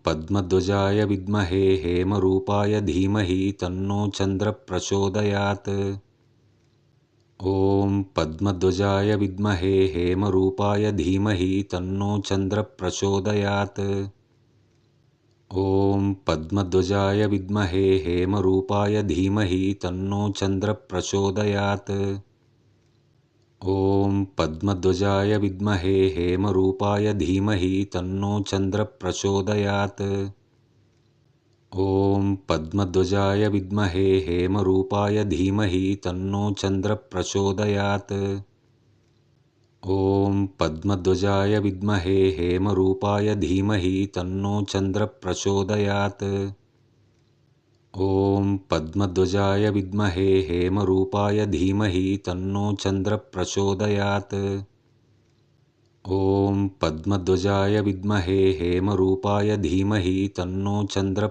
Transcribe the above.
पद्मध्वजाय विद्महे हेमरूपाय धीमहि तन्नो चन्द्रः प्रचोदयात्। ॐ पद्मध्वजाय विद्महे हेमरूपाय धीमहि तन्नो चन्द्रः प्रचोदयात्। ॐ पद्मध्वजाय विद्महे हेमरूपाय धीमहि तन्नो चन्द्रः प्रचोदयात्। ॐ पद्मध्वजाय विद्महे हेमरूपाय धीमहि तन्नो चन्द्रः प्रचोदयात्। ॐ पद्मध्वजाय विद्महे हेमरूपाय धीमहि तन्नो चन्द्रः प्रचोदयात्। ॐ पद्मध्वजाय विद्महे हेमरूपाय धीमहि तन्नो चन्द्रः प्रचोदयात्। ॐ पद्मध्वजाय विद्महे हेमरूपाय धीमहि तन्नो चन्द्रः प्रचोदयात्। ॐ पद्मध्वजाय विद्महे हेमरूपाय धीमहि तन्नो चन्द्रः